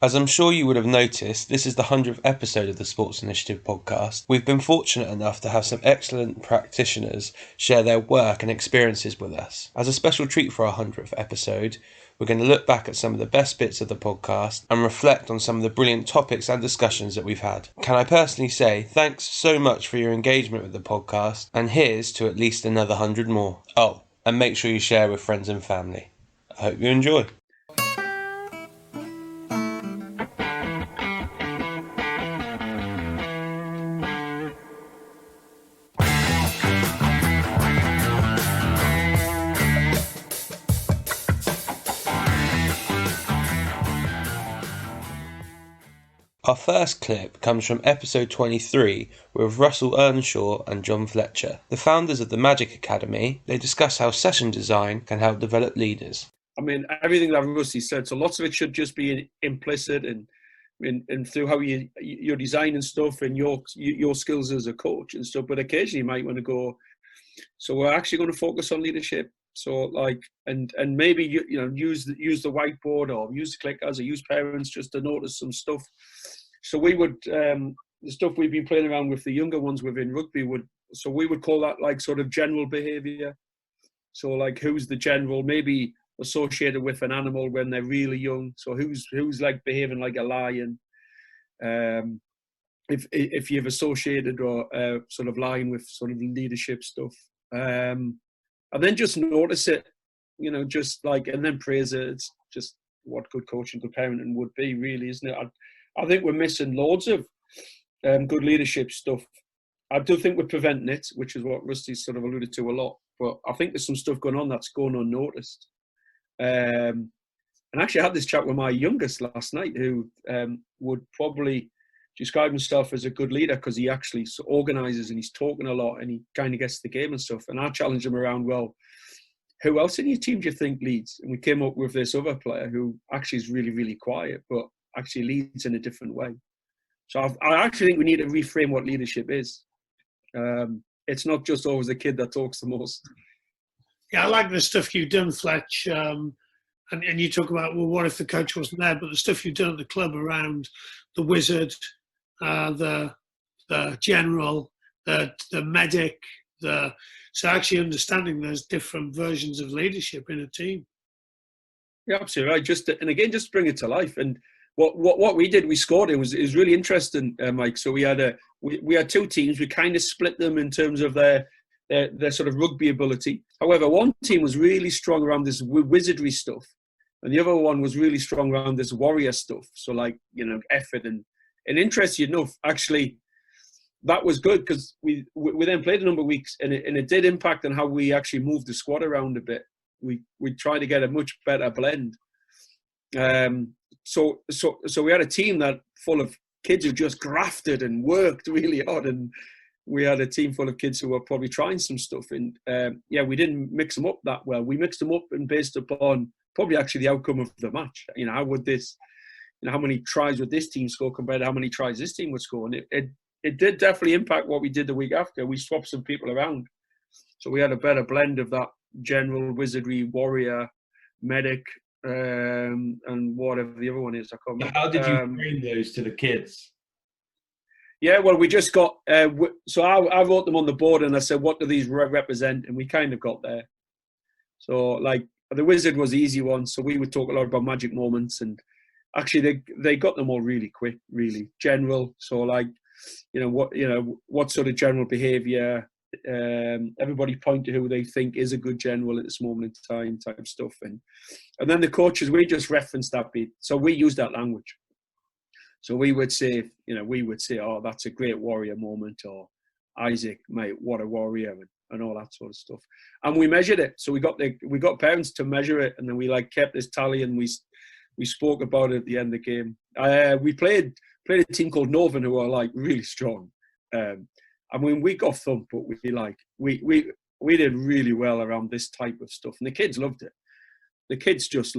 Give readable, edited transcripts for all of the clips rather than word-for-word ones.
As I'm sure you would have noticed, this is the 100th episode of the Sports Initiative podcast. We've been fortunate enough to have some excellent practitioners share their work and experiences with us. As a special treat for our 100th episode, we're going to look back at some of the best bits of the podcast and reflect on some of the brilliant topics and discussions that we've had. Can I personally say thanks so much for your engagement with the podcast, and here's to at least another 100 more. Oh, and make sure you share with friends and family. I hope you enjoy. Our first clip comes from episode 23 with Russell Earnshaw and John Fletcher, the founders of the Magic Academy. They discuss how session design can help develop leaders. I mean, everything that Rusty said, so lots of it should just be implicit and through how you're designing stuff and your skills as a coach and stuff. But occasionally you might want to go, so we're actually going to focus on leadership. So like, and maybe use the whiteboard or use the clickers or use parents just to notice some stuff. So we would the stuff we've been playing around with the younger ones within rugby we would call that like sort of general behaviour. So like who's the general, maybe associated with an animal when they're really young. So who's like behaving like a lion. If you've associated or sort of lying with sort of leadership stuff. And then just notice it, just like, and then praise it. It's just what good coaching, good parenting would be, really, isn't it? I think we're missing loads of good leadership stuff. I do think we're preventing it, which is what Rusty sort of alluded to a lot. But I think there's some stuff going on that's going unnoticed. And actually, I had this chat with my youngest last night, who would probably describe himself as a good leader because he actually organises and he's talking a lot and he kind of gets the game and stuff. And I challenged him around, well, who else in your team do you think leads? And we came up with this other player who actually is really, really quiet, but actually leads in a different way. So I actually think we need to reframe what leadership is. It's not just always the kid that talks the most. Yeah, I like the stuff you've done, Fletch. And you talk about, well, what if the coach wasn't there? But the stuff you've done at the club around the wizard, the general, the medic, so actually understanding there's different versions of leadership in a team. Yeah, absolutely right. Just to bring it to life. And what we did, we scored. It was really interesting, Mike. So we had two teams. We kind of split them in terms of their sort of rugby ability. However, one team was really strong around this wizardry stuff, and the other one was really strong around this warrior stuff. So like, effort and interesting enough, actually, that was good because we then played a number of weeks, and it did impact on how we actually moved the squad around a bit. We tried to get a much better blend. So we had a team that full of kids who just grafted and worked really hard, and we had a team full of kids who were probably trying some stuff. And we didn't mix them up that well. We mixed them up and based upon probably actually the outcome of the match. How would this, how many tries would this team score compared to how many tries this team would score? And it did definitely impact what we did the week after. We swapped some people around. So we had a better blend of that general, wizardry, warrior, medic, and whatever the other one is. I can't remember. How did you bring those to the kids? Yeah, well, we just got... so I wrote them on the board and I said, what do these represent? And we kind of got there. So, like, the wizard was the easy one. So we would talk a lot about magic moments. And actually, they got them all really quick, really. General. So, like, what sort of general behaviour. Everybody point to who they think is a good general at this moment in time, type stuff. And then the coaches, we just referenced that bit. So we use that language. So we would say, oh, that's a great warrior moment, or Isaac, mate, what a warrior, and all that sort of stuff. And we measured it. So we got parents to measure it, and then we kept this tally, and we spoke about it at the end of the game. We played a team called Northern who are really strong. I mean, we got thumped, but we did really well around this type of stuff, and the kids loved it. The kids just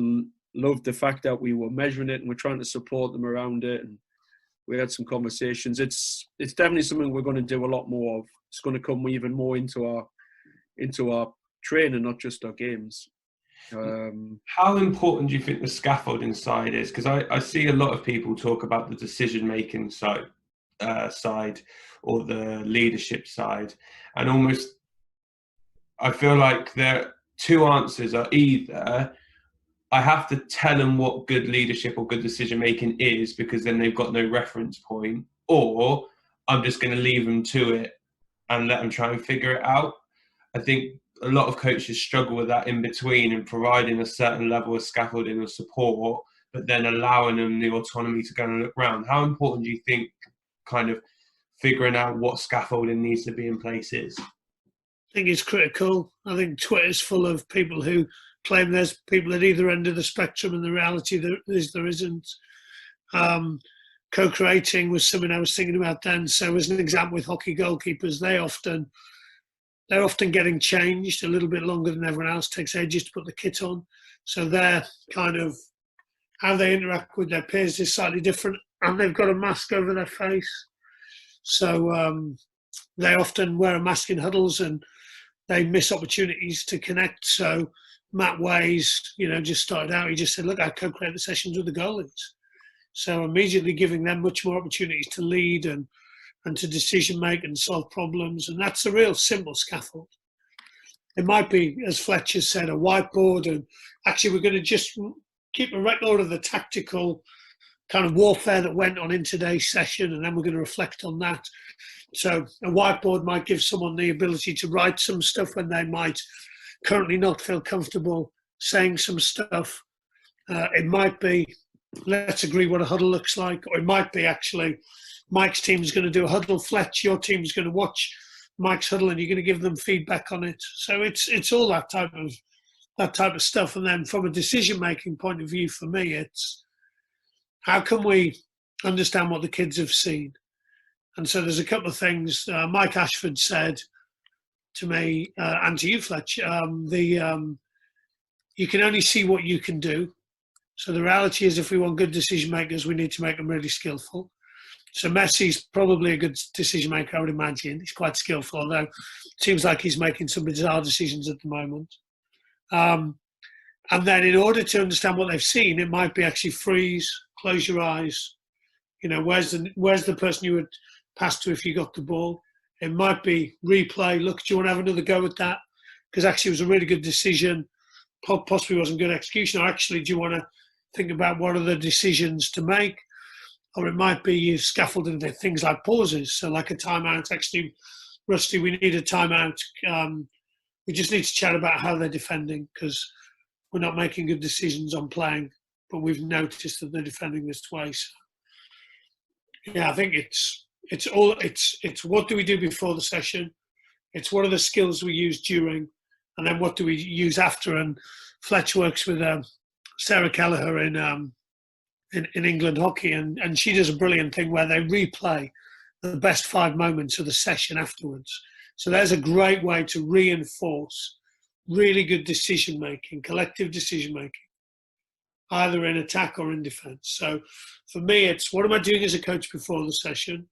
loved the fact that we were measuring it and we're trying to support them around it, and we had some conversations. It's definitely something we're going to do a lot more of. It's going to come even more into our training, not just our games. How important do you think the scaffolding side is? Because I see a lot of people talk about the decision-making side or the leadership side, and almost I feel like there two answers are either I have to tell them what good leadership or good decision-making is because then they've got no reference point, or I'm just going to leave them to it and let them try and figure it out. I think a lot of coaches struggle with that in between and providing a certain level of scaffolding or support, but then allowing them the autonomy to go and look around. How important do you think kind of figuring out what scaffolding needs to be in place is? I think it's critical. I think Twitter's full of people who claim there's people at either end of the spectrum, and the reality there isn't. Co-creating was something I was thinking about then. So as an example with hockey goalkeepers, they're often getting changed a little bit longer than everyone else. It takes ages to put the kit on. So they're kind of, how they interact with their peers is slightly different, and they've got a mask over their face. So they often wear a mask in huddles and they miss opportunities to connect. So Matt Ways, just started out, he just said, look, I co-create the sessions with the goalies. So immediately giving them much more opportunities to lead and to decision make and solve problems. And that's a real simple scaffold. It might be, as Fletcher said, a whiteboard, and actually we're going to just keep a record of the tactical kind of warfare that went on in today's session, and then we're going to reflect on that. So a whiteboard might give someone the ability to write some stuff when they might currently not feel comfortable saying some stuff. It might be, let's agree what a huddle looks like, or it might be actually Mike's team is going to do a huddle. Fletch, your team is going to watch Mike's huddle, and you're going to give them feedback on it. So it's all that type of stuff. And then from a decision-making point of view, for me, it's how can we understand what the kids have seen? And so there's a couple of things. Mike Ashford said to me and to you, Fletch, you can only see what you can do. So the reality is, if we want good decision makers, we need to make them really skillful. So Messi's probably a good decision maker, I would imagine. He's quite skillful, although it seems like he's making some bizarre decisions at the moment. And then in order to understand what they've seen, it might be actually freeze, close your eyes. Where's the person you would pass to if you got the ball? It might be replay. Look, do you want to have another go at that? Because actually it was a really good decision. Possibly wasn't good execution. Or actually, do you want to think about what are the decisions to make? Or it might be you scaffold into things like pauses. So like a timeout. Actually, Rusty, we need a timeout. We just need to chat about how they're defending, because we're not making good decisions on playing, but we've noticed that they're defending this way. So, yeah, I think it's what do we do before the session? It's what are the skills we use during, and then what do we use after? And Fletch works with Sarah Kelleher in England hockey, and she does a brilliant thing where they replay the best 5 moments of the session afterwards. So there's a great way to reinforce really good decision making, collective decision making, either in attack or in defence. So for me, it's what am I doing as a coach before the session?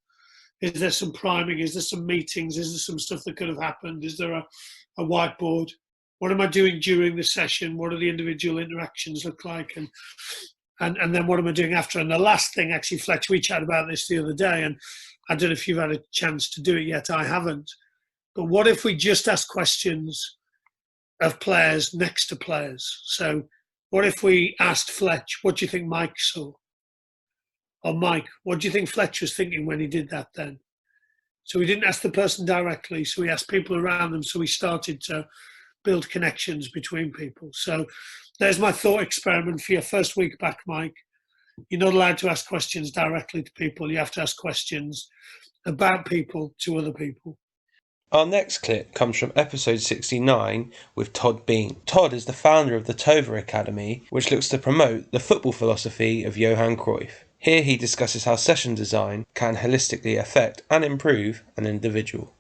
Is there some priming? Is there some meetings? Is there some stuff that could have happened? Is there a whiteboard? What am I doing during the session? What do the individual interactions look like? And then what am I doing after? And the last thing, actually, Fletch, we chatted about this the other day, and I don't know if you've had a chance to do it yet. I haven't. But what if we just ask questions of players next to players? So what if we asked Fletch, what do you think Mike saw? Or Mike, what do you think Fletch was thinking when he did that then? So we didn't ask the person directly, so we asked people around them, so we started to build connections between people. So there's my thought experiment for your first week back, Mike. You're not allowed to ask questions directly to people. You have to ask questions about people to other people. Our next clip comes from episode 69 with Todd Bean. Todd is the founder of the Tova Academy, which looks to promote the football philosophy of Johan Cruyff. Here he discusses how session design can holistically affect and improve an individual.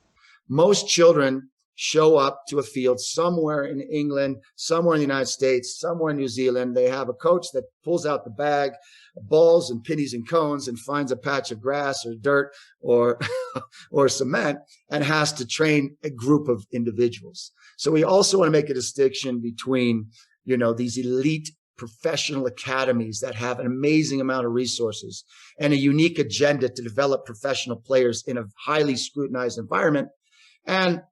Most children show up to a field somewhere in England, somewhere in the United States, somewhere in New Zealand. They have a coach that pulls out the bag, balls and pennies and cones, and finds a patch of grass or dirt or cement and has to train a group of individuals. So we also want to make a distinction between these elite professional academies that have an amazing amount of resources and a unique agenda to develop professional players in a highly scrutinized environment. And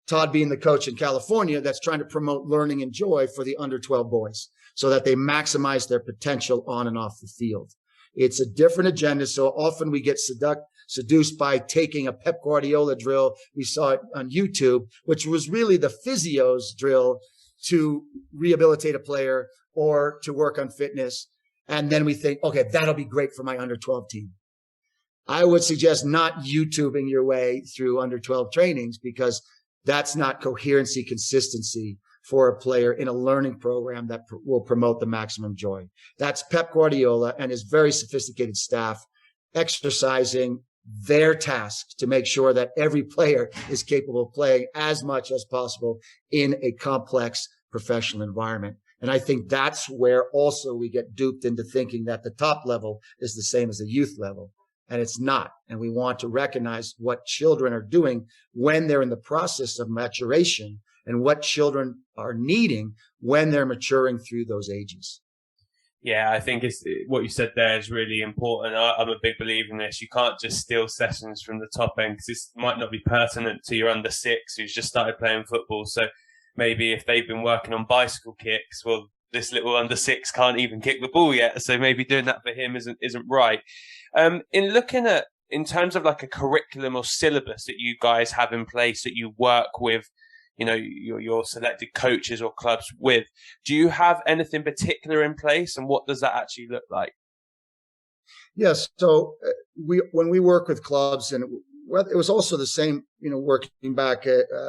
Todd being the coach in California that's trying to promote learning and joy for the under 12 boys so that they maximize their potential on and off the field. It's a different agenda. So often we get seduced by taking a Pep Guardiola drill. We saw it on YouTube, which was really the physio's drill to rehabilitate a player or to work on fitness. And then we think, okay, that'll be great for my under 12 team. I would suggest not YouTubing your way through under 12 trainings, because that's not coherency, consistency for a player in a learning program that will promote the maximum joy. That's Pep Guardiola and his very sophisticated staff exercising their task to make sure that every player is capable of playing as much as possible in a complex professional environment. And I think that's where also we get duped into thinking that the top level is the same as the youth level. And it's not. And we want to recognize what children are doing when they're in the process of maturation and what children are needing when they're maturing through those ages. Yeah, I think what you said there is really important. I'm a big believer in this. You can't just steal sessions from the top end, because this might not be pertinent to your under 6 who's just started playing football. So maybe if they've been working on bicycle kicks, well, this little under 6 can't even kick the ball yet. So maybe doing that for him isn't right. In terms of like a curriculum or syllabus that you guys have in place that you work with, your selected coaches or clubs with, do you have anything particular in place, and what does that actually look like? Yes. So when we work with clubs, and it was also the same, working back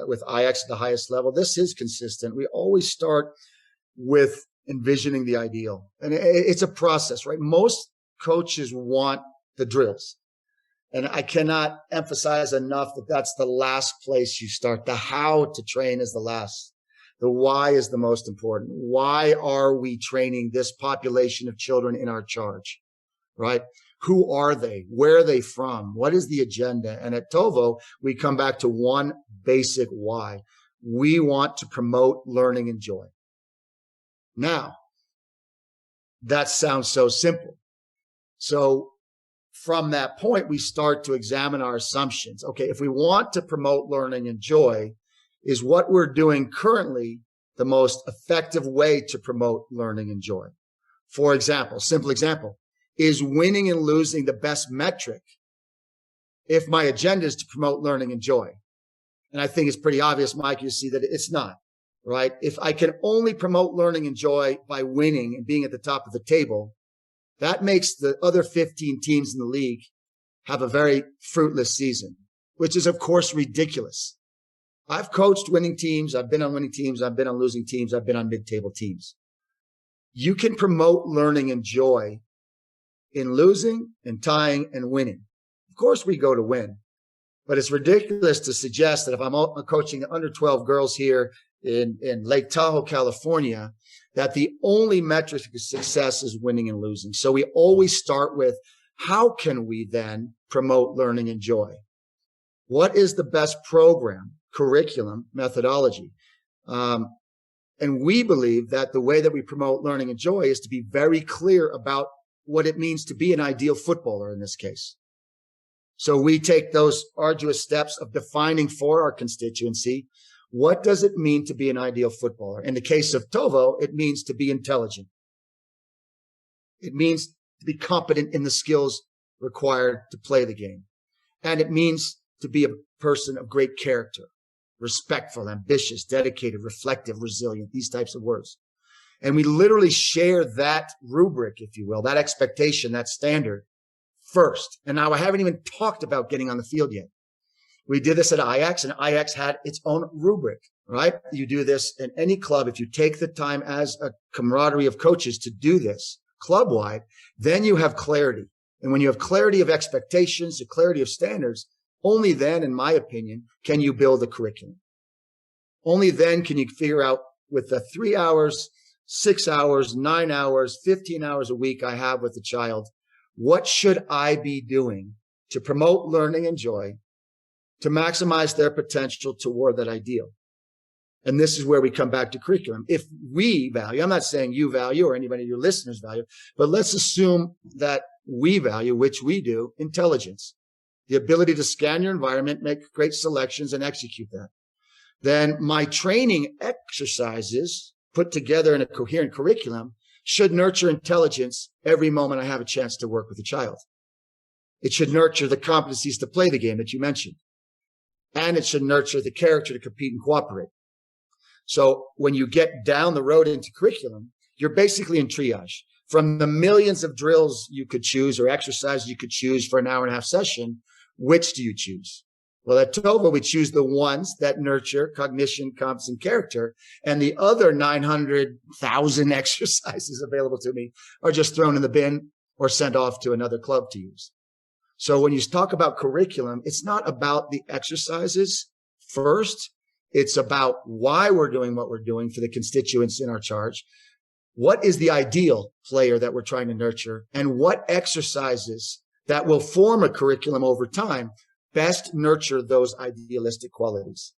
with Ajax at the highest level, this is consistent. We always start with envisioning the ideal, and it's a process, right? Most coaches want the drills. And I cannot emphasize enough that that's the last place you start. The how to train is the last. The why is the most important. Why are we training this population of children in our charge, right? Who are they? Where are they from? What is the agenda? And at Tovo, we come back to one basic why. We want to promote learning and joy. Now, that sounds so simple. So from that point, we start to examine our assumptions. Okay, if we want to promote learning and joy, is what we're doing currently the most effective way to promote learning and joy? For example, simple example, is winning and losing the best metric if my agenda is to promote learning and joy? And I think it's pretty obvious, Mike, you see that it's not, right? If I can only promote learning and joy by winning and being at the top of the table, that makes the other 15 teams in the league have a very fruitless season, which is, of course, ridiculous. I've coached winning teams. I've been on winning teams. I've been on losing teams. I've been on mid-table teams. You can promote learning and joy in losing and tying and winning. Of course, we go to win, but it's ridiculous to suggest that if I'm coaching the under 12 girls here in Lake Tahoe, California, that the only metric of success is winning and losing. So we always start with, how can we then promote learning and joy? What is the best program, curriculum, methodology? And we believe that the way that we promote learning and joy is to be very clear about what it means to be an ideal footballer in this case. So we take those arduous steps of defining for our constituency, what does it mean to be an ideal footballer? In the case of Tovo, it means to be intelligent. It means to be competent in the skills required to play the game. And it means to be a person of great character, respectful, ambitious, dedicated, reflective, resilient, these types of words. And we literally share that rubric, if you will, that expectation, that standard first. And now I haven't even talked about getting on the field yet. We did this at Ajax, and Ajax had its own rubric, right? You do this in any club. If you take the time as a camaraderie of coaches to do this club-wide, then you have clarity. And when you have clarity of expectations, the clarity of standards, only then, in my opinion, can you build a curriculum. Only then can you figure out, with the 3 hours, 6 hours, 9 hours, 15 hours a week I have with the child, what should I be doing to promote learning and joy, to maximize their potential toward that ideal? And this is where we come back to curriculum. If we value, I'm not saying you value or anybody of your listeners value, but let's assume that we value, which we do, intelligence, the ability to scan your environment, make great selections, and execute that. Then my training exercises put together in a coherent curriculum should nurture intelligence every moment I have a chance to work with a child. It should nurture the competencies to play the game that you mentioned. And it should nurture the character to compete and cooperate. So when you get down the road into curriculum, you're basically in triage. From the millions of drills you could choose or exercises you could choose for an hour and a half session, which do you choose? Well, at TOVA, we choose the ones that nurture cognition, competence, and character. And the other 900,000 exercises available to me are just thrown in the bin or sent off to another club to use. So when you talk about curriculum, it's not about the exercises first. It's about why we're doing what we're doing for the constituents in our charge. What is the ideal player that we're trying to nurture? And what exercises that will form a curriculum over time best nurture those idealistic qualities?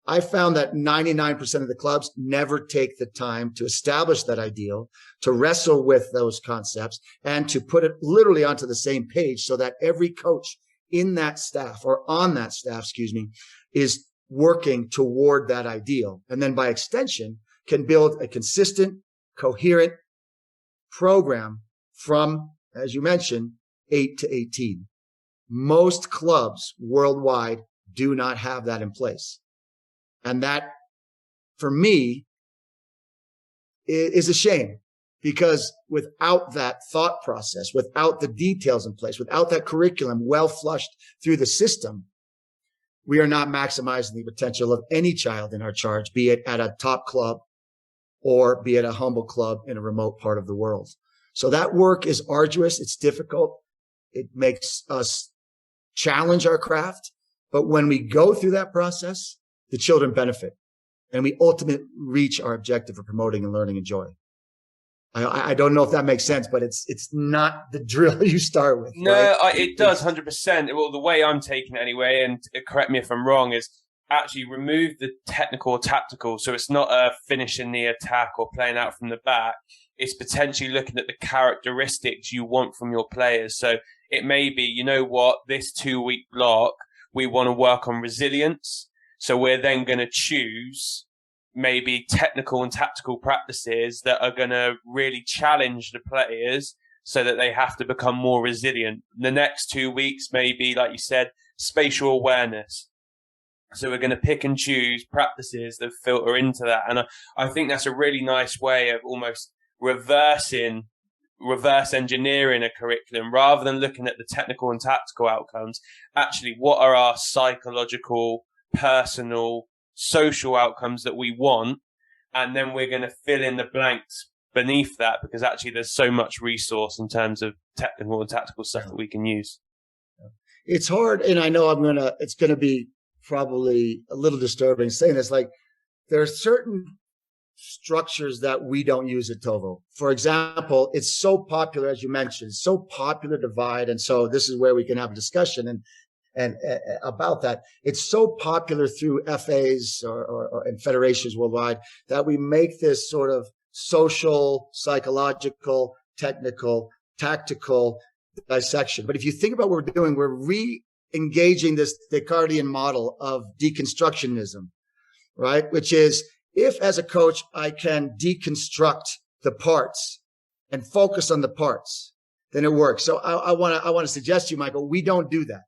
I found that 99% of the clubs never take the time to establish that ideal, to wrestle with those concepts, and to put it literally onto the same page so that every coach in that staff or on that staff, is working toward that ideal. And then by extension, can build a consistent, coherent program from, as you mentioned, 8 to 18. Most clubs worldwide do not have that in place. And that, for me, is a shame, because without that thought process, without the details in place, without that curriculum well flushed through the system, we are not maximizing the potential of any child in our charge, be it at a top club or be it a humble club in a remote part of the world. So that work is arduous. It's difficult. It makes us challenge our craft. But when we go through that process, the children benefit, and we ultimately reach our objective of promoting and learning and joy. I don't know if that makes sense, but it's not the drill you start with. No, right? it does 100%. Well, the way I'm taking it anyway, and correct me if I'm wrong, is actually remove the technical or tactical. So it's not a finishing the attack or playing out from the back. It's potentially looking at the characteristics you want from your players. So it may be, you know what, this 2-week block, we want to work on resilience. So we're then going to choose maybe technical and tactical practices that are going to really challenge the players so that they have to become more resilient. The next 2 weeks, maybe, like you said, spatial awareness. So we're going to pick and choose practices that filter into that. And I think that's a really nice way of almost reverse engineering a curriculum, rather than looking at the technical and tactical outcomes. Actually, what are our psychological, personal, social outcomes that we want? And then we're going to fill in the blanks beneath that, because actually there's so much resource in terms of technical and tactical stuff that we can use. It's hard. And I know it's going to be probably a little disturbing saying this, like there are certain structures that we don't use at Tovo. For example, it's so popular, as you mentioned, so popular divide. And so this is where we can have a discussion and about that. It's so popular through FAs or and federations worldwide that we make this sort of social, psychological, technical, tactical dissection. But if you think about what we're doing, we're re-engaging this Descartesian model of deconstructionism, right? Which is, if as a coach, I can deconstruct the parts and focus on the parts, then it works. So I want to suggest to you, Michael, we don't do that.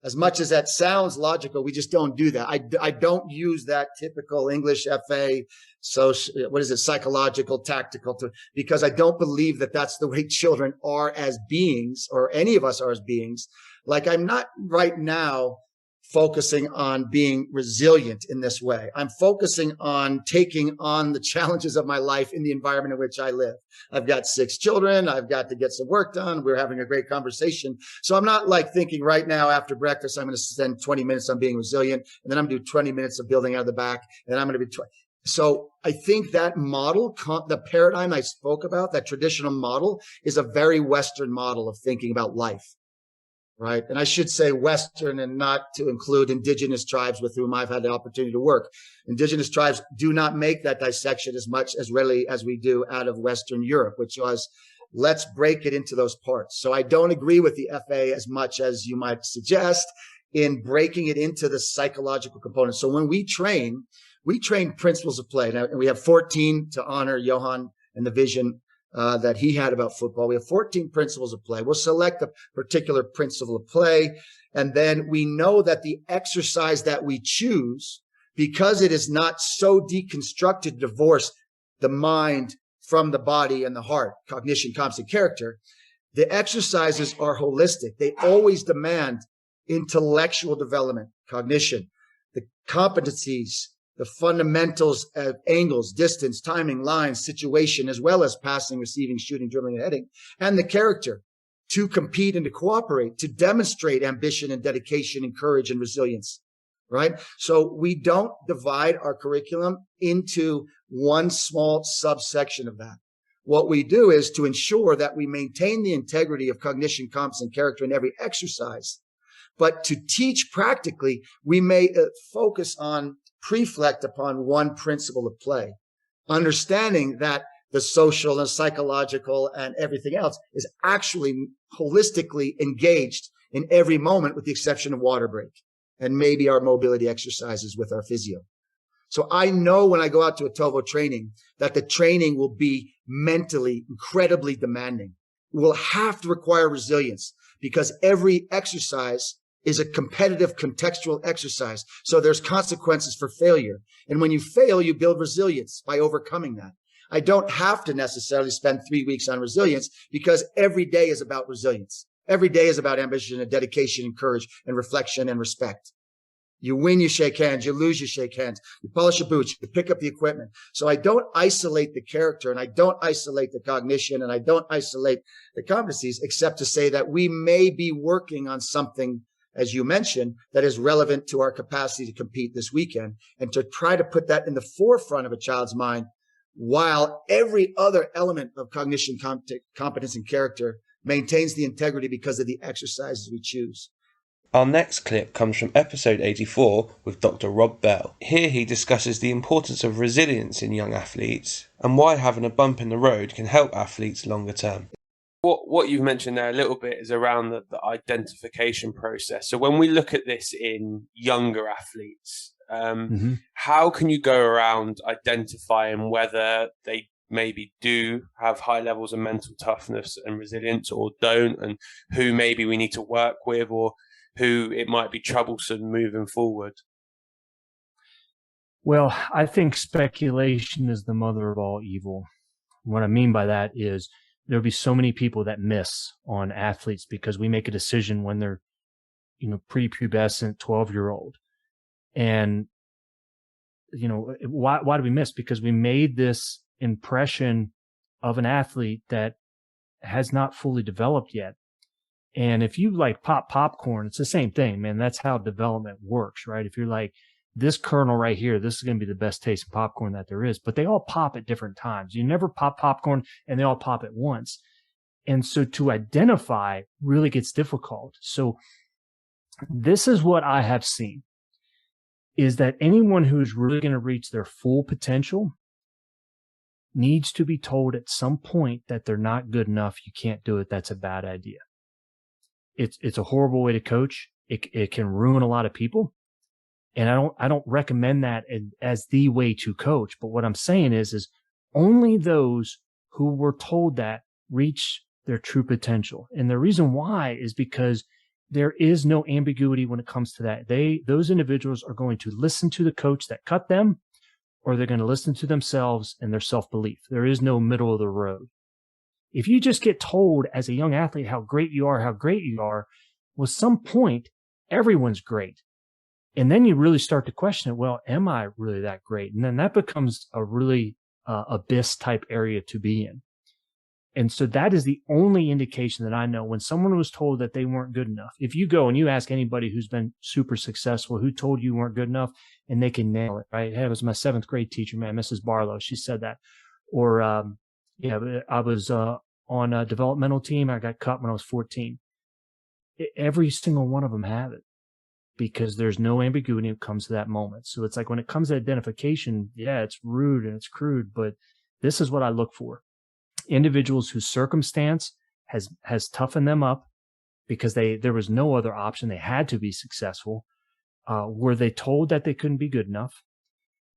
As much as that sounds logical, we just don't do that. I don't use that typical English FA, psychological, tactical, because I don't believe that that's the way children are as beings, or any of us are as beings. Like, I'm not right now focusing on being resilient in this way. I'm focusing on taking on the challenges of my life in the environment in which I live. I've got 6 children. I've got to get some work done. We're having a great conversation. So I'm not like thinking right now after breakfast, I'm going to spend 20 minutes on being resilient, and then I'm going to do 20 minutes of building out of the back, and then I'm going to be So I think that model, the paradigm I spoke about, that traditional model, is a very Western model of thinking about life. right? And I should say Western and not to include indigenous tribes with whom I've had the opportunity to work. Indigenous tribes do not make that dissection as much as readily as we do out of Western Europe, which was, let's break it into those parts. So I don't agree with the FA as much as you might suggest in breaking it into the psychological components. So when we train principles of play. And we have 14 to honor Johan and the vision that he had about football. We have 14 principles of play. We'll select a particular principle of play. And then we know that the exercise that we choose, because it is not so deconstructed, divorce the mind from the body and the heart, cognition, comps, and character, the exercises are holistic. They always demand intellectual development, cognition, the competencies, the fundamentals of angles, distance, timing, lines, situation, as well as passing, receiving, shooting, dribbling, and heading, and the character to compete and to cooperate, to demonstrate ambition and dedication and courage and resilience, right? So we don't divide our curriculum into one small subsection of that. What we do is to ensure that we maintain the integrity of cognition, comps, and character in every exercise. But to teach practically, we may focus on reflect upon one principle of play, understanding that the social and psychological and everything else is actually holistically engaged in every moment, with the exception of water break and maybe our mobility exercises with our physio. So I know when I go out to a TOVO training that the training will be mentally incredibly demanding. It will have to require resilience because every exercise is a competitive contextual exercise. So there's consequences for failure. And when you fail, you build resilience by overcoming that. I don't have to necessarily spend 3 weeks on resilience because every day is about resilience. Every day is about ambition and dedication and courage and reflection and respect. You win, you shake hands. You lose, you shake hands. You polish your boots. You pick up the equipment. So I don't isolate the character and I don't isolate the cognition and I don't isolate the competencies, except to say that we may be working on something, as you mentioned, that is relevant to our capacity to compete this weekend, and to try to put that in the forefront of a child's mind while every other element of cognition, competence, and character maintains the integrity because of the exercises we choose. Our next clip comes from episode 84 with Dr. Rob Bell. Here he discusses the importance of resilience in young athletes and why having a bump in the road can help athletes longer term. What you've mentioned there a little bit is around the identification process. So when we look at this in younger athletes, how can you go around identifying whether they maybe do have high levels of mental toughness and resilience or don't, and who maybe we need to work with or who it might be troublesome moving forward? Well, I think speculation is the mother of all evil. What I mean by that is there'll be so many people that miss on athletes because we make a decision when they're, prepubescent 12-year-old. And, why do we miss? Because we made this impression of an athlete that has not fully developed yet. And if you pop popcorn, it's the same thing, man. That's how development works, right? If you're like, this kernel right here, this is going to be the best tasting popcorn that there is, but they all pop at different times. You never pop popcorn and they all pop at once. And so to identify really gets difficult. So this is what I have seen, is that anyone who's really going to reach their full potential needs to be told at some point that they're not good enough. You can't do it. That's a bad idea. It's a horrible way to coach. It can ruin a lot of people. And I don't recommend that as the way to coach. But what I'm saying is only those who were told that reach their true potential. And the reason why is because there is no ambiguity when it comes to that. Those individuals are going to listen to the coach that cut them, or they're going to listen to themselves and their self-belief. There is no middle of the road. If you just get told as a young athlete how great you are, well, at some point, everyone's great. And then you really start to question it. Well, am I really that great? And then that becomes a really abyss type area to be in. And so that is the only indication that I know when someone was told that they weren't good enough. If you go and you ask anybody who's been super successful, who told you weren't good enough, and they can nail it, right? Hey, it was my 7th grade teacher, man, Mrs. Barlow. She said that. Or, I was on a developmental team. I got cut when I was 14. every single one of them have it, because there's no ambiguity when it comes to that moment. So it's like when it comes to identification, yeah, it's rude and it's crude, but this is what I look for. Individuals whose circumstance has toughened them up because there was no other option. They had to be successful. Were they told that they couldn't be good enough?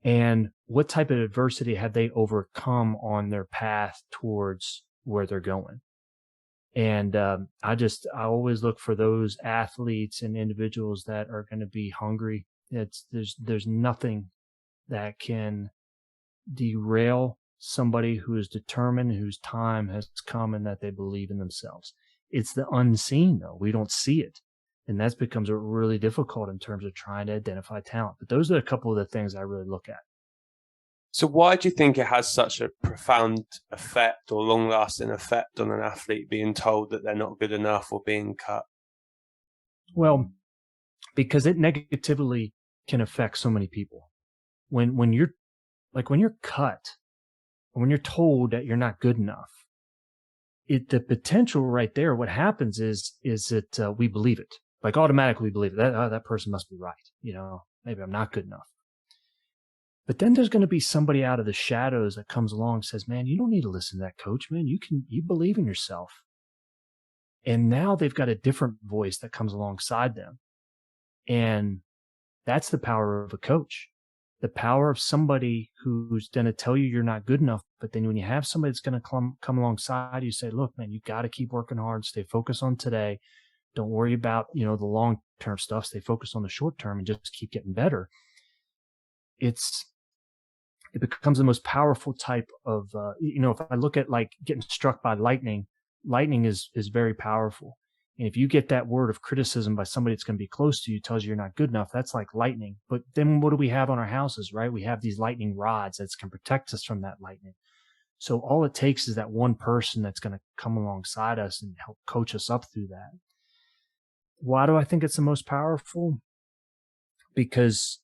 And what type of adversity have they overcome on their path towards where they're going? And I always look for those athletes and individuals that are going to be hungry. There's nothing that can derail somebody who is determined, whose time has come, and that they believe in themselves. It's the unseen, though. We don't see it. And that becomes really difficult in terms of trying to identify talent. But those are a couple of the things I really look at. So why do you think it has such a profound effect or long-lasting effect on an athlete being told that they're not good enough or being cut? Well, because it negatively can affect so many people. When you're cut, when you're told that you're not good enough, the potential right there, what happens is that we believe it. Like automatically believe it. That person must be right. Maybe I'm not good enough. But then there's going to be somebody out of the shadows that comes along and says, man, you don't need to listen to that coach, man. You believe in yourself. And now they've got a different voice that comes alongside them. And that's the power of a coach. The power of somebody who's going to tell you you're not good enough. But then when you have somebody that's going to come alongside you, say, look, man, you got to keep working hard, stay focused on today. Don't worry about, the long-term stuff. Stay focused on the short term and just keep getting better. It becomes the most powerful type of, if I look at like getting struck by lightning is very powerful. And if you get that word of criticism by somebody that's going to be close to you, tells you you're not good enough, that's like lightning. But then what do we have on our houses, right? We have these lightning rods that can protect us from that lightning. So all it takes is that one person that's going to come alongside us and help coach us up through that. Why do I think it's the most powerful? Because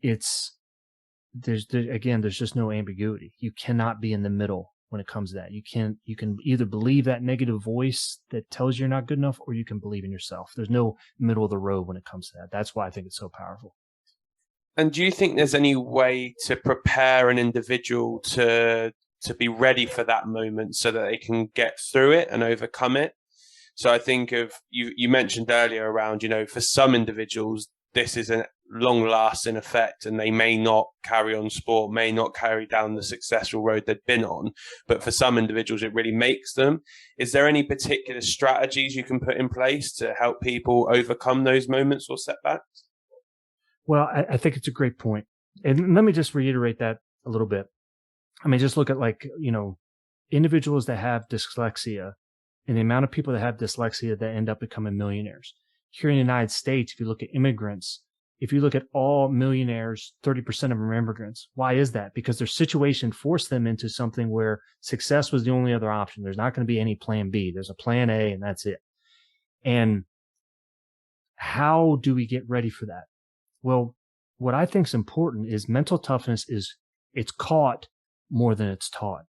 there's just no ambiguity. You cannot be in the middle when it comes to that. You can either believe that negative voice that tells you're not good enough, or you can believe in yourself. There's no middle of the road when it comes to that. That's why I think it's so powerful. And do you think there's any way to prepare an individual to be ready for that moment so that they can get through it and overcome it? So I think of you mentioned earlier around, for some individuals, this is a long-lasting effect and they may not carry on sport, may not carry down the successful road they've been on. But for some individuals, it really makes them. Is there any particular strategies you can put in place to help people overcome those moments or setbacks? Well, I think it's a great point. And let me just reiterate that a little bit. I mean, just look at individuals that have dyslexia and the amount of people that have dyslexia that end up becoming millionaires. Here in the United States, if you look at immigrants, if you look at all millionaires, 30% of them are immigrants. Why is that? Because their situation forced them into something where success was the only other option. There's not going to be any plan B. There's a plan A, and that's it. And how do we get ready for that? Well, what I think is important is mental toughness it's caught more than it's taught.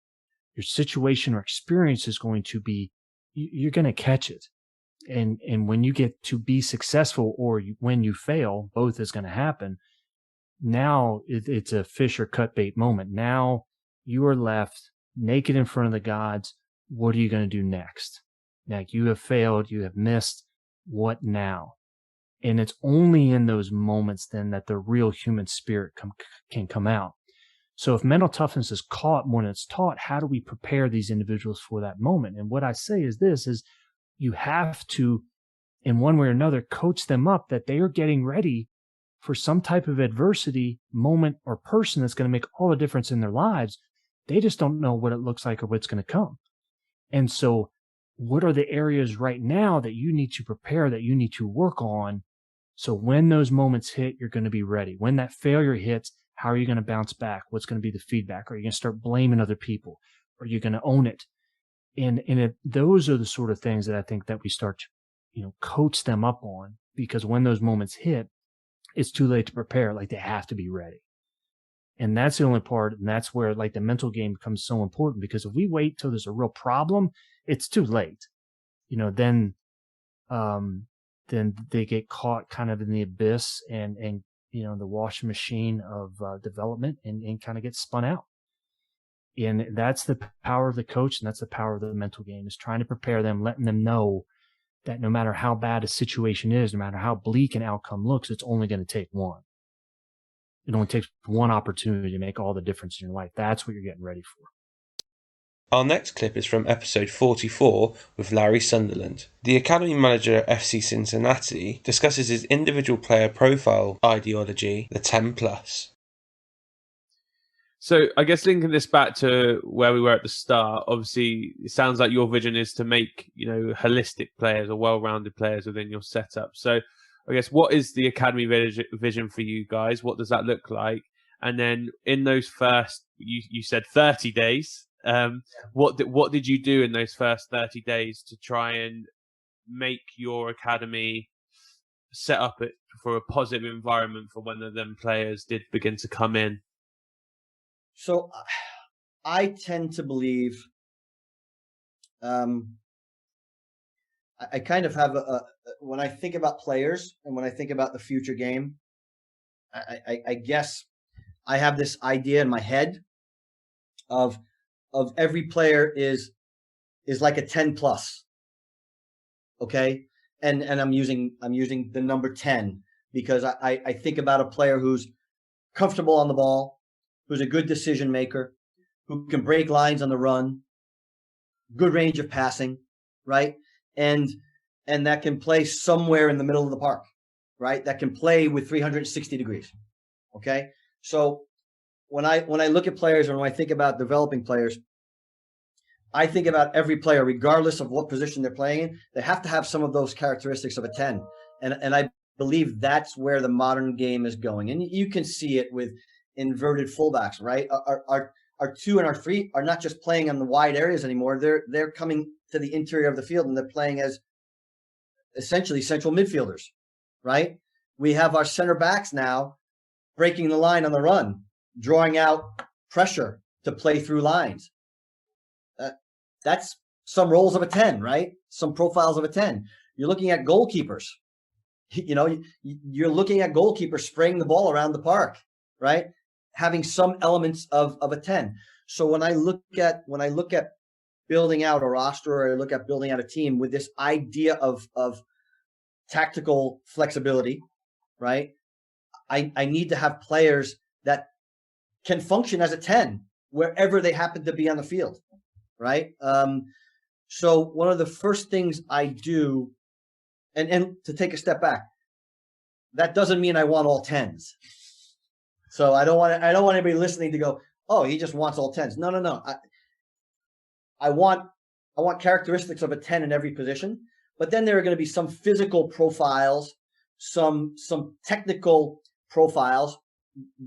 Your situation or experience is going to be, you're going to catch it. And when you get to be successful or when you fail, both is going to happen. Now it's a fish or cut bait moment. Now you are left naked in front of the gods. What are you going to do next? Like, you have failed, you have missed. What now? And it's only in those moments then that the real human spirit can come out. So if mental toughness is caught more than it's taught, how do we prepare these individuals for that moment? And what I say is this, is you have to, in one way or another, coach them up that they are getting ready for some type of adversity, moment, or person that's going to make all the difference in their lives. They just don't know what it looks like or what's going to come. And so what are the areas right now that you need to prepare, that you need to work on? So when those moments hit, you're going to be ready. When that failure hits, how are you going to bounce back? What's going to be the feedback? Are you going to start blaming other people? Are you going to own it? And those are the sort of things that I think that we start to, coach them up on, because when those moments hit, it's too late to prepare. Like, they have to be ready. And that's the only part. And that's where like the mental game becomes so important, because if we wait till there's a real problem, it's too late. Then then they get caught kind of in the abyss and the washing machine of development and kind of get spun out. And that's the power of the coach, and that's the power of the mental game, is trying to prepare them, letting them know that no matter how bad a situation is, no matter how bleak an outcome looks, it's only going to take one. It only takes one opportunity to make all the difference in your life. That's what you're getting ready for. Our next clip is from episode 44 with Larry Sunderland. The academy manager at FC Cincinnati discusses his individual player profile ideology, the 10+. So I guess linking this back to where we were at the start, obviously it sounds like your vision is to make, holistic players or well-rounded players within your setup. So I guess what is the academy vision for you guys? What does that look like? And then in those first, you said 30 days, what did you do in those first 30 days to try and make your academy set up it for a positive environment for when them players did begin to come in? So I tend to believe, I kind of have when I think about players and when I think about the future game, I guess I have this idea in my head of every player is like a 10+. Okay. And I'm using the number 10 because I think about a player who's comfortable on the ball, who's a good decision maker, who can break lines on the run, good range of passing, right? And that can play somewhere in the middle of the park, right? That can play with 360 degrees. Okay. So when I look at players and when I think about developing players, I think about every player, regardless of what position they're playing in, they have to have some of those characteristics of a 10. And I believe that's where the modern game is going. And you can see it with inverted fullbacks, right? Our 2 and our 3 are not just playing on the wide areas anymore. They're coming to the interior of the field and they're playing as essentially central midfielders, right? We have our center backs now breaking the line on the run, drawing out pressure to play through lines. That's some roles of a 10, right? Some profiles of a 10. You're looking at goalkeepers. You're looking at goalkeepers spraying the ball around the park, right? Having some elements of a 10. So when I look at building out a roster, or I look at building out a team with this idea of tactical flexibility, right? I need to have players that can function as a 10 wherever they happen to be on the field, right? So one of the first things I do, and to take a step back, that doesn't mean I want all 10s. So I don't want anybody listening to go, oh, he just wants all 10s. No. I want characteristics of a 10 in every position, but then there are going to be some physical profiles, some technical profiles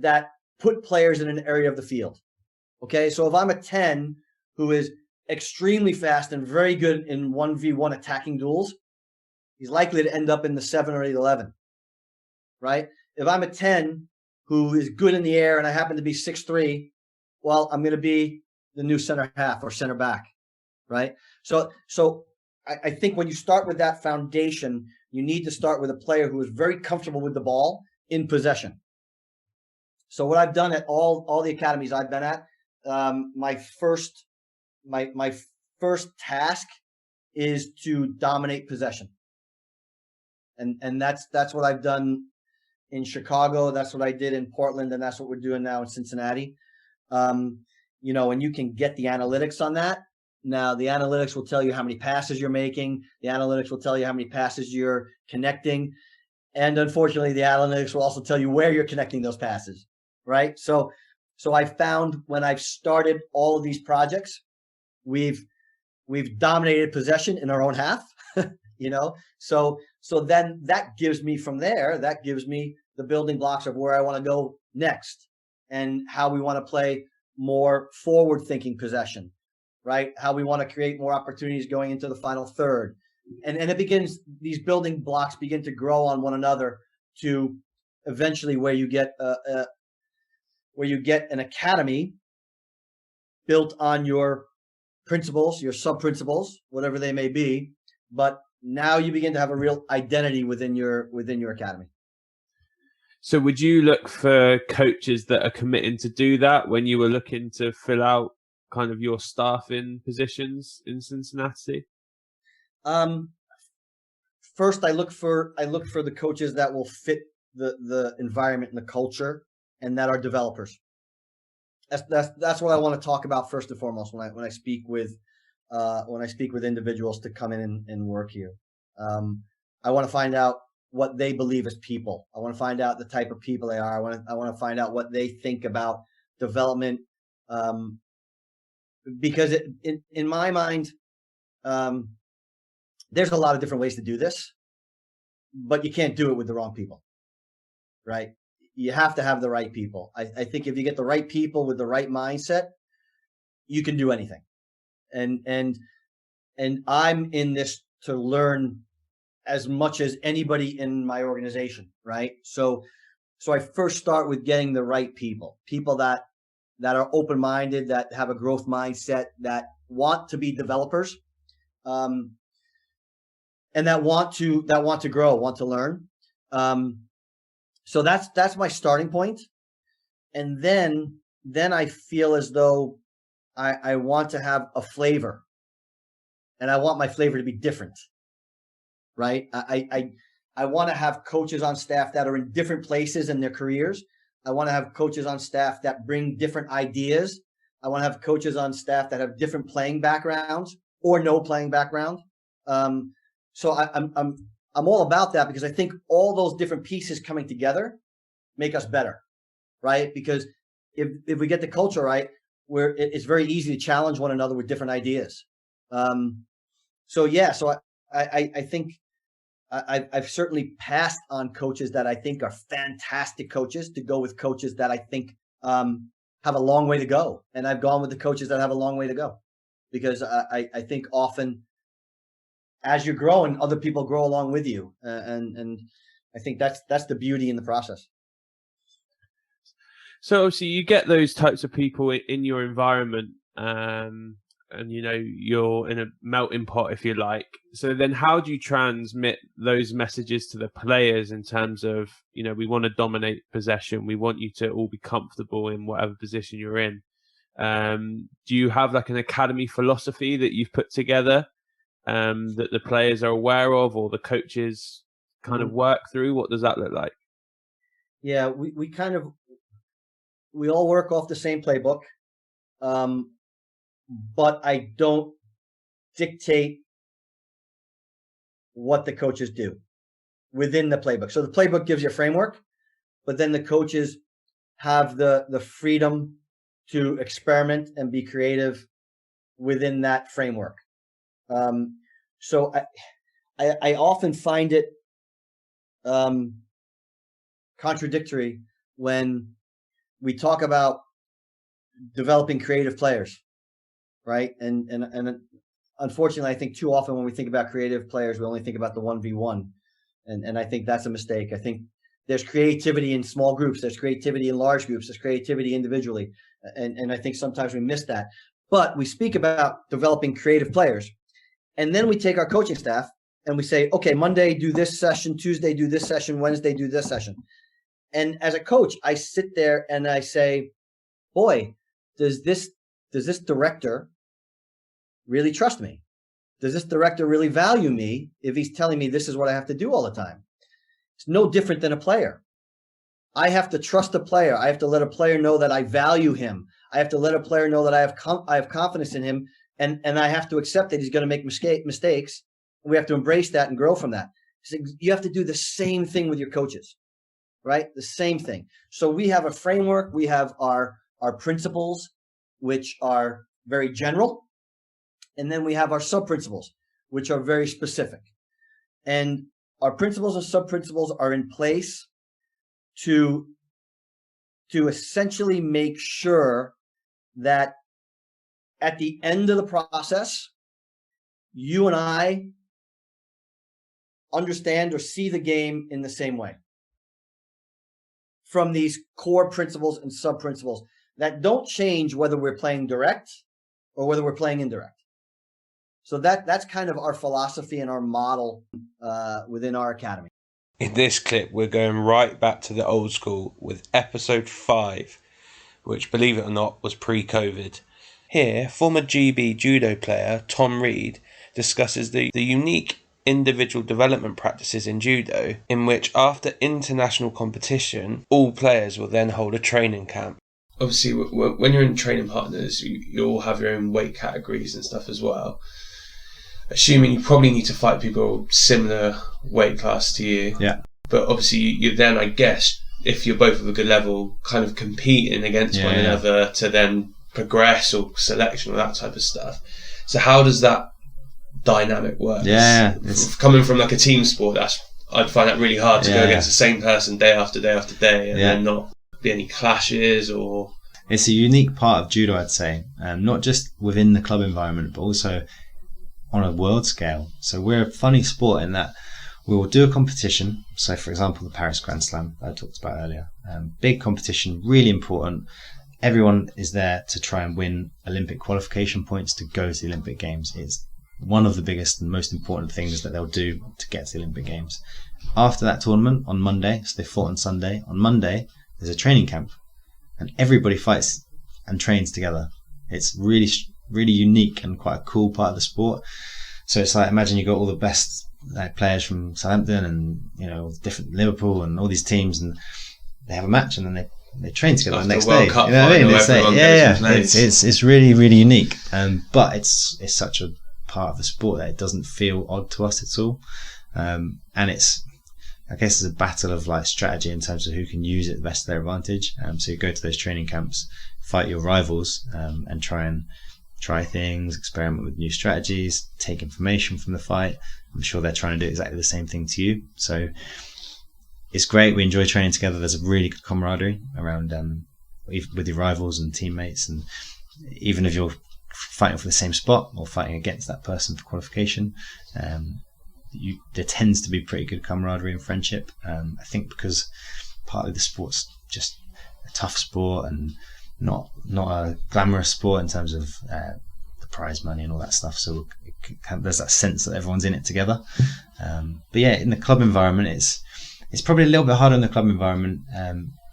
that put players in an area of the field. Okay, so if I'm a 10 who is extremely fast and very good in 1v1 attacking duels, he's likely to end up in the 7 or 11, right? If I'm a 10 who is good in the air and I happen to be 6'3", well, I'm going to be the new center half or center back, right? So I think when you start with that foundation, you need to start with a player who is very comfortable with the ball in possession. So what I've done at all the academies I've been at, my first task is to dominate possession. And that's what I've done in Chicago. That's what I did in Portland, and that's what we're doing now in Cincinnati. And you can get the analytics on that. Now, the analytics will tell you how many passes you're making. The analytics will tell you how many passes you're connecting. And unfortunately, the analytics will also tell you where you're connecting those passes, right? So I found when I've started all of these projects, we've dominated possession in our own half, So then that gives me the building blocks of where I want to go next and how we want to play more forward-thinking possession, right? How we want to create more opportunities going into the final third. And these building blocks begin to grow on one another to eventually where you get an academy built on your principles, your sub-principles, whatever they may be, but now you begin to have a real identity within your academy. So would you look for coaches that are committing to do that when you were looking to fill out kind of your staffing positions in Cincinnati? First, I look for the coaches that will fit the environment and the culture, and that are developers. That's what I want to talk about first and foremost when I speak with individuals to come in and work here. I want to find out what they believe as people. I want to find out the type of people they are. I want to find out what they think about development, because in my mind, there's a lot of different ways to do this, but you can't do it with the wrong people, right? You have to have the right people. I think if you get the right people with the right mindset, you can do anything. And I'm in this to learn as much as anybody in my organization, right? So I first start with getting the right people that are open-minded, that have a growth mindset, that want to be developers, and that want to grow, want to learn. So that's my starting point. And then I feel as though I want to have a flavor, and I want my flavor to be different, right? I want to have coaches on staff that are in different places in their careers. I want to have coaches on staff that bring different ideas. I want to have coaches on staff that have different playing backgrounds or no playing background. So I'm all about that, because I think all those different pieces coming together make us better, right? Because if we get the culture right, it's very easy to challenge one another with different ideas. So I think I've certainly passed on coaches that I think are fantastic coaches to go with coaches that I think have a long way to go. And I've gone with the coaches that have a long way to go, because I think often as you're growing, other people grow along with you. And I think that's the beauty in the process. So obviously you get those types of people in your environment, and you're in a melting pot, if you like. So then how do you transmit those messages to the players in terms of, we want to dominate possession, we want you to all be comfortable in whatever position you're in? Do you have like an academy philosophy that you've put together that the players are aware of, or the coaches kind of work through? What does that look like? Yeah, we all work off the same playbook. But I don't dictate what the coaches do within the playbook. So the playbook gives you a framework, but then the coaches have the freedom to experiment and be creative within that framework. So I often find it contradictory when we talk about developing creative players. Right. And unfortunately, I think too often when we think about creative players, we only think about the 1v1. And I think that's a mistake. I think there's creativity in small groups. There's creativity in large groups. There's creativity individually. And I think sometimes we miss that. But we speak about developing creative players. And then we take our coaching staff and we say, okay, Monday, do this session. Tuesday, do this session. Wednesday, do this session. And as a coach, I sit there and I say, boy, does this director really trust me? Does this director really value me if he's telling me this is what I have to do all the time? It's no different than a player. I have to trust a player. I have to let a player know that I value him. I have to let a player know that I have confidence in him, and I have to accept that he's going to make mistakes. We have to embrace that and grow from that. So you have to do the same thing with your coaches, right? The same thing. So we have a framework. We have our principles, which are very general. And then we have our sub-principles, which are very specific. And our principles and sub-principles are in place to essentially make sure that at the end of the process, you and I understand or see the game in the same way from these core principles and sub-principles that don't change whether we're playing direct or whether we're playing indirect. So that's kind of our philosophy and our model within our academy. In this clip, we're going right back to the old school with episode 5, which, believe it or not, was pre-COVID. Here, former GB judo player Tom Reed discusses the unique individual development practices in judo, in which after international competition, all players will then hold a training camp. Obviously, when you're in training partners, you all have your own weight categories and stuff as well. Assuming you probably need to fight people similar weight class to you. Yeah. But obviously, you then, I guess, if you're both of a good level, kind of competing against one another to then progress or selection or that type of stuff. So how does that dynamic work? Yeah. Coming from like a team sport, I'd find that really hard to go against the same person day after day after day and then not be any clashes or... It's a unique part of judo, I'd say, not just within the club environment, but also on a world scale. So we're a funny sport in that we will do a competition. So, for example, the Paris Grand Slam that I talked about earlier. Big competition, really important. Everyone is there to try and win Olympic qualification points to go to the Olympic Games. It's one of the biggest and most important things that they'll do to get to the Olympic Games. After that tournament on Monday, so they fought on Sunday. On Monday, there's a training camp, and everybody fights and trains together. It's really, really unique and quite a cool part of the sport. So it's like, imagine you got all the best players from Southampton and different Liverpool and all these teams, and they have a match and then they train together the next day. Cup, you know what I mean? It's really, really unique. But it's such a part of the sport that it doesn't feel odd to us at all. And I guess it's a battle of like strategy in terms of who can use it best to their advantage. So you go to those training camps, fight your rivals, and try things, experiment with new strategies, take information from the fight. I'm sure they're trying to do exactly the same thing to you. So it's great. We enjoy training together. There's a really good camaraderie around with your rivals and teammates, and even if you're fighting for the same spot or fighting against that person for qualification, there tends to be pretty good camaraderie and friendship. I think because partly the sport's just a tough sport and not a glamorous sport in terms of the prize money and all that stuff. So there's that sense that everyone's in it together. But yeah, in the club environment, it's probably a little bit harder in the club environment.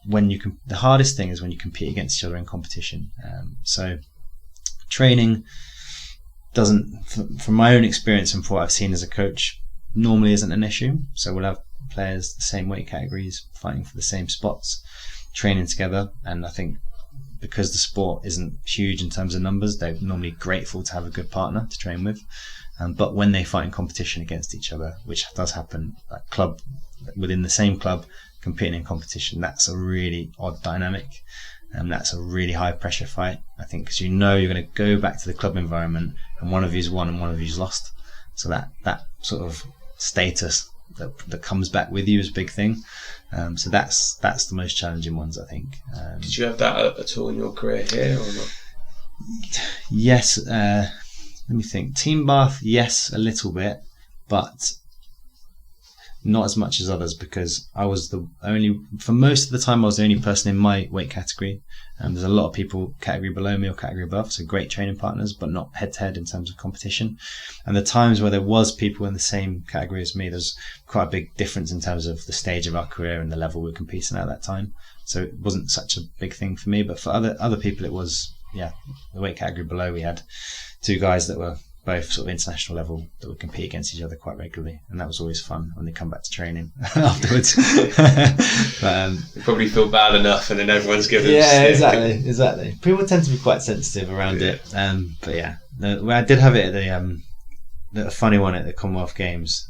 The hardest thing is when you compete against each other in competition. So training doesn't, from my own experience and from what I've seen as a coach, normally isn't an issue. So we'll have players the same weight categories fighting for the same spots, training together, and I think because the sport isn't huge in terms of numbers, they're normally grateful to have a good partner to train with. But when they fight in competition against each other, which does happen, like club within the same club competing in competition, that's a really odd dynamic, and that's a really high pressure fight. I think because you're going to go back to the club environment and one of you's won and one of you's lost. So that sort of status that comes back with you is a big thing. So that's the most challenging ones, I think. Did you have that at all in your career here or not? Yes. Let me think. Team Bath, yes, a little bit, but not as much as others, because I was for most of the time I was the only person in my weight category. There's a lot of people category below me or category above, so great training partners, but not head to head in terms of competition. And the times where there was people in the same category as me, there's quite a big difference in terms of the stage of our career and the level we were competing at that time. So it wasn't such a big thing for me, but for other people it was. Yeah, the weight category below, we had two guys that were both sort of international level that would compete against each other quite regularly, and that was always fun when they come back to training afterwards. But, you probably feel bad enough, and then everyone's given. Yeah, exactly. People tend to be quite sensitive around it. But yeah, I did have it at the funny one at the Commonwealth Games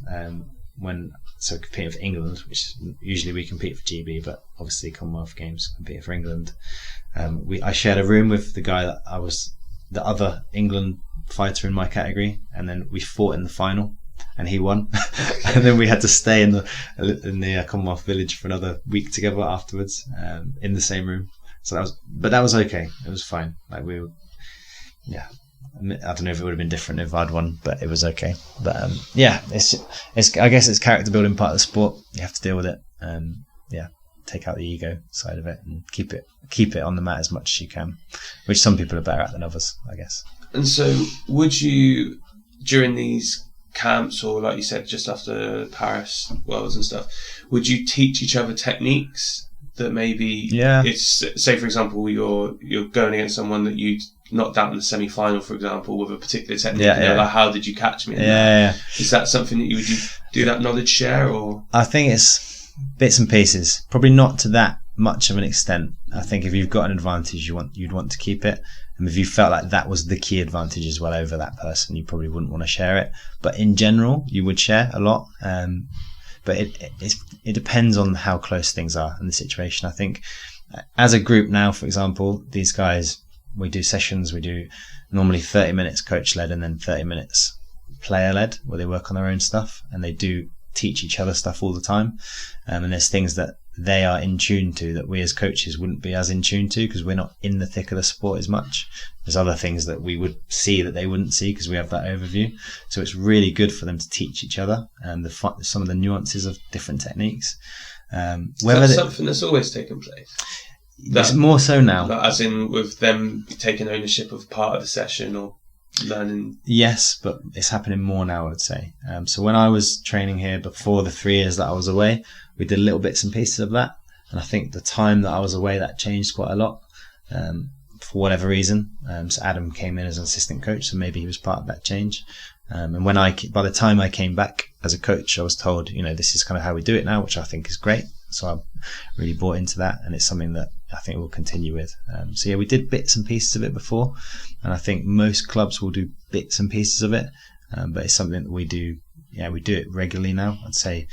competing for England, which usually we compete for GB, but obviously Commonwealth Games competing for England. I shared a room with the guy that I was the other England fighter in my category, and then we fought in the final and he won. And then we had to stay in the Commonwealth Village for another week together afterwards, in the same room. So that was okay. It was fine. Like I don't know if it would have been different if I'd won, but it was okay. But it's I guess it's character building part of the sport. You have to deal with it. Take out the ego side of it and keep it on the mat as much as you can, which some people are better at than others, I guess. And so would you during these camps, or like you said, just after Paris Worlds and stuff, would you teach each other techniques that maybe it's, say for example, you're going against someone that you knocked out in the semi-final, for example, with a particular technique, like, how did you catch me? Is that something that you would do that knowledge share, or? I think it's bits and pieces, probably not to that much of an extent. I think if you've got an advantage, you'd want to keep it, and if you felt like that was the key advantage as well over that person, you probably wouldn't want to share it. But in general, you would share a lot. But it depends on how close things are and the situation. I think as a group now, for example, these guys, we do sessions. We do normally 30 minutes coach led and then 30 minutes player led, where they work on their own stuff, and they do teach each other stuff all the time. And there's things that they are in tune to that we as coaches wouldn't be as in tune to, because we're not in the thick of the sport as much. There's other things that we would see that they wouldn't see because we have that overview. So it's really good for them to teach each other and some of the nuances of different techniques. Whether that's something that's always taken place. It's more so now. As in with them taking ownership of part of the session or learning. Yes, but it's happening more now, I would say. So when I was training here before the 3 years that I was away, we did little bits and pieces of that. And I think the time that I was away, that changed quite a lot for whatever reason. So Adam came in as an assistant coach, so maybe he was part of that change. And by the time I came back as a coach, I was told, this is kind of how we do it now, which I think is great. So I really bought into that, and it's something that I think we'll continue with. So yeah, we did bits and pieces of it before, and I think most clubs will do bits and pieces of it, but it's something that we do. Yeah, we do it regularly now. I'd say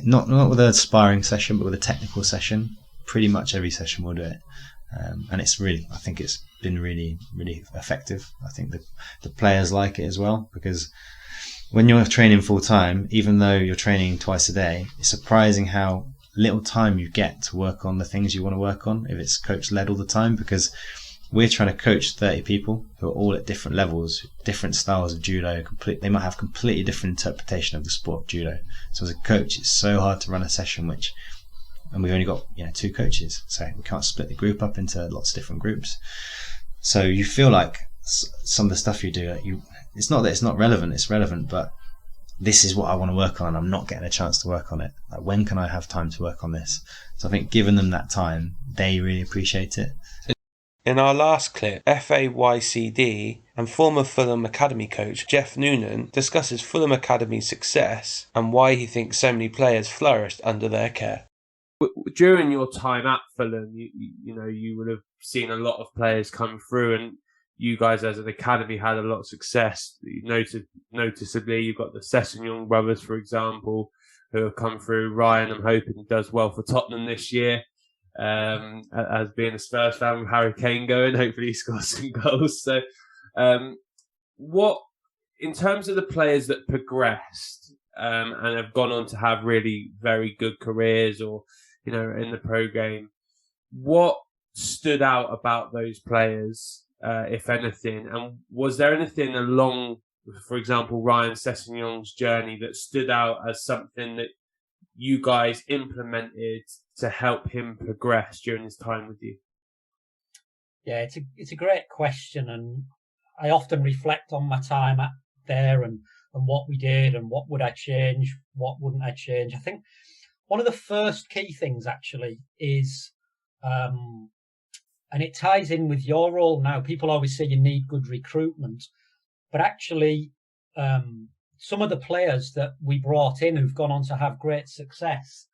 not with a sparring session, but with a technical session. Pretty much every session we'll do it, and I think it's been really, really effective. I think the players like it as well, because when you're training full time, even though you're training twice a day, it's surprising how little time you get to work on the things you want to work on if it's coach led all the time, because we're trying to coach 30 people who are all at different levels, different styles of judo. They might have completely different interpretation of the sport of judo. So as a coach, it's so hard to run a session and we've only got 2 coaches, so we can't split the group up into lots of different groups. So you feel like some of the stuff you do, it's not that it's not relevant, it's relevant, but this is what I want to work on. I'm not getting a chance to work on it. Like, when can I have time to work on this? So I think giving them that time, they really appreciate it. In our last clip, FAYCD and former Fulham Academy coach Jeff Noonan discusses Fulham Academy's success and why he thinks so many players flourished under their care. During your time at Fulham, you would have seen a lot of players come through, and you guys as an academy had a lot of success. Noticeably, you've got the Sessegnon brothers, for example, who have come through. Ryan, I'm hoping, does well for Tottenham this year, as being a Spurs fan with Harry Kane going. Hopefully he scores some goals. So what, in terms of the players that progressed and have gone on to have really very good careers, or in the pro game, what stood out about those players, if anything? And was there anything along, for example, Ryan Sessegnon's journey that stood out as something that you guys implemented to help him progress during his time with you? Yeah, it's a great question, and I often reflect on my time there and what we did and what would I change, what wouldn't I change. I think one of the first key things actually is, and it ties in with your role now. People always say you need good recruitment, but actually some of the players that we brought in who've gone on to have great success,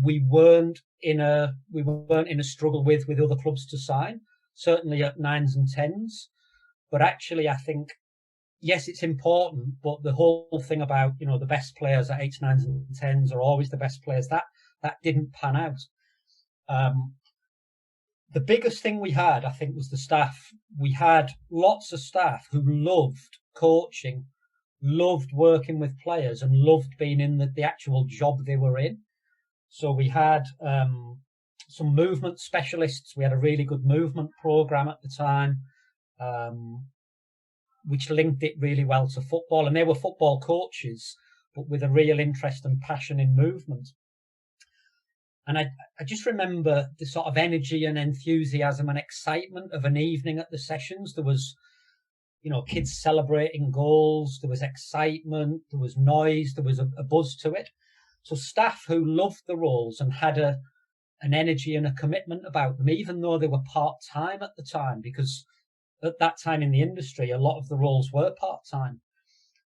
we weren't in a struggle with other clubs to sign, certainly at 9s and 10s. But actually, I think, yes, it's important, but the whole thing about, the best players at 8s, 9s and 10s are always the best players, that didn't pan out. The biggest thing we had, I think, was the staff. We had lots of staff who loved coaching, loved working with players, and loved being in the actual job they were in. So we had some movement specialists. We had a really good movement program at the time, which linked it really well to football. And they were football coaches, but with a real interest and passion in movement. And I just remember the sort of energy and enthusiasm and excitement of an evening at the sessions. There was, kids celebrating goals. There was excitement, there was noise, there was a buzz to it. So staff who loved the roles and had an energy and a commitment about them, even though they were part-time at the time, because at that time in the industry, a lot of the roles were part-time.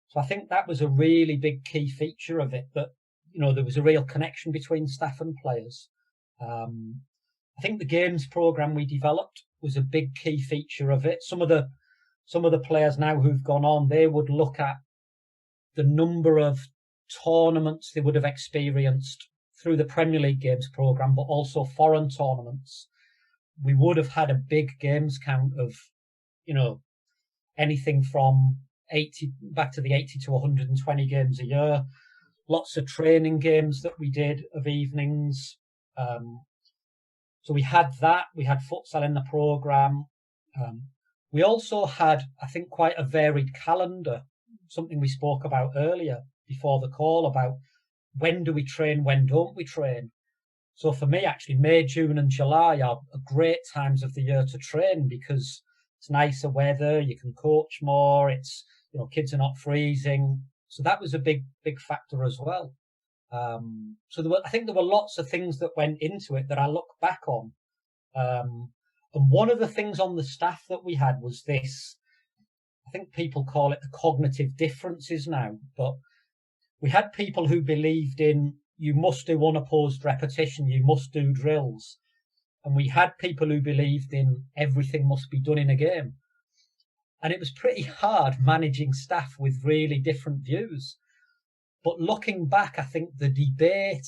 So I think that was a really big key feature of it, that, there was a real connection between staff and players. I think the games program we developed was a big key feature of it. Some of the players now who've gone on, they would look at the number of tournaments they would have experienced through the Premier League games program, but also foreign tournaments. We would have had a big games count of, anything from 80 back to the 80 to 120 games a year. Lots of training games that we did of evenings. So we had that. We had futsal in the program. We also had, I think, quite a varied calendar, something we spoke about earlier before the call about when do we train, when don't we train. So for me, actually, May, June and July are great times of the year to train because it's nicer weather, you can coach more, it's, kids are not freezing. So that was a big factor as well. So I think there were lots of things that went into it that I look back on. And one of the things on the staff that we had was this, I think people call it the cognitive differences now, but we had people who believed in you must do unopposed repetition, you must do drills. And we had people who believed in everything must be done in a game. And it was pretty hard managing staff with really different views. But looking back, I think the debate,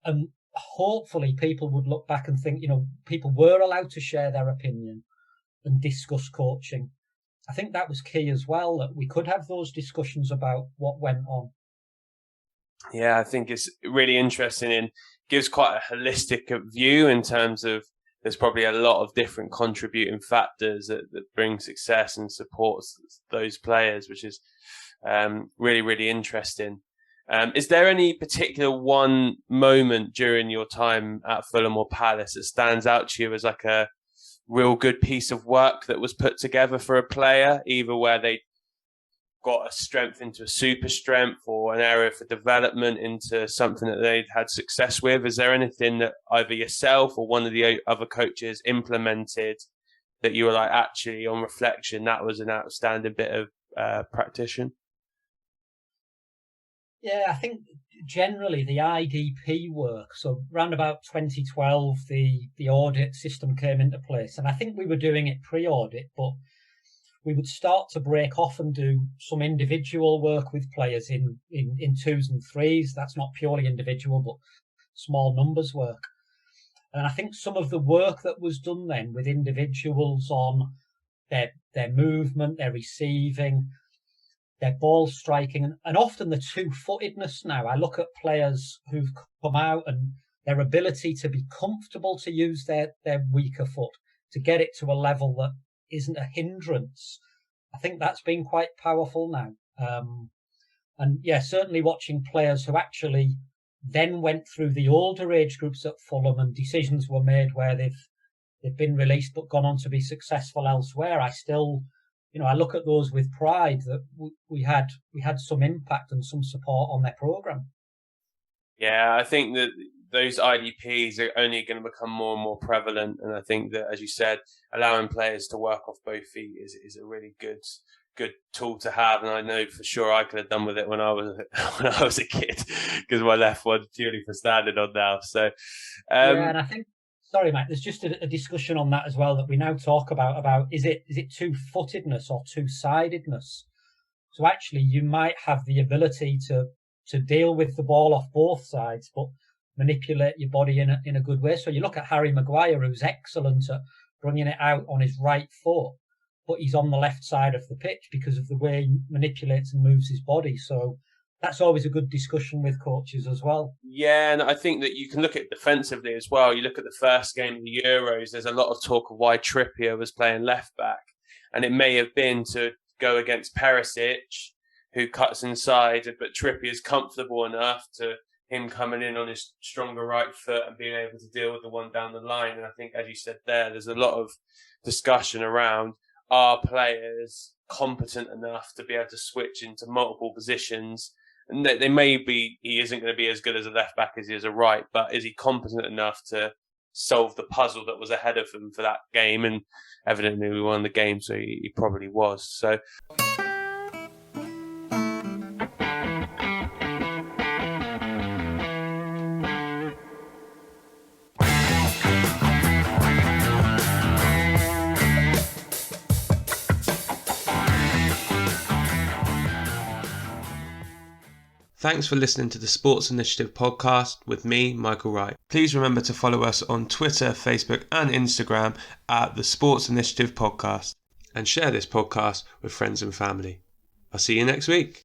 and hopefully people would look back and think, people were allowed to share their opinion and discuss coaching. I think that was key as well, that we could have those discussions about what went on. Yeah, I think it's really interesting and gives quite a holistic view in terms of there's probably a lot of different contributing factors that bring success and supports those players, which is really, really interesting. Is there any particular one moment during your time at Fulham or Palace that stands out to you as like a real good piece of work that was put together for a player, either where they got a strength into a super strength or an area for development into something that they'd had success with? Is there anything that either yourself or one of the other coaches implemented that you were like, actually, on reflection, that was an outstanding bit of practice? Yeah, I think generally the IDP work, so around about 2012, the audit system came into place. And I think we were doing it pre-audit, but we would start to break off and do some individual work with players in twos and threes. That's not purely individual, but small numbers work. And I think some of the work that was done then with individuals on their movement, their receiving, their ball striking, and often the two-footedness now. I look at players who've come out and their ability to be comfortable to use their weaker foot, to get it to a level that isn't a hindrance. I think that's been quite powerful now. And yeah, certainly watching players who actually then went through the older age groups at Fulham and decisions were made where they've been released but gone on to be successful elsewhere. I still, I look at those with pride that we had some impact and some support on their program. Yeah, I think that those IDPs are only going to become more and more prevalent. And I think that, as you said, allowing players to work off both feet is a really good tool to have. And I know for sure I could have done with it when I was a kid, because my left one's purely for standing on now. So, yeah, and I think, sorry, Mike, there's just a discussion on that as well that we now talk about is it two-footedness or two-sidedness? So actually, you might have the ability to deal with the ball off both sides, but manipulate your body in a good way. So you look at Harry Maguire, who's excellent at bringing it out on his right foot, but he's on the left side of the pitch because of the way he manipulates and moves his body. So that's always a good discussion with coaches as well. Yeah, and I think that you can look at defensively as well. You look at the first game of the Euros, there's a lot of talk of why Trippier was playing left back. And it may have been to go against Perisic, who cuts inside, but Trippier's comfortable enough to him coming in on his stronger right foot and being able to deal with the one down the line. And I think, as you said there's a lot of discussion around are players competent enough to be able to switch into multiple positions? And they may be, he isn't going to be as good as a left back as he is a right, but is he competent enough to solve the puzzle that was ahead of him for that game? And evidently we won the game, so he probably was. So thanks for listening to the Sports Initiative podcast with me, Michael Wright. Please remember to follow us on Twitter, Facebook and Instagram at the Sports Initiative Podcast, and share this podcast with friends and family. I'll see you next week.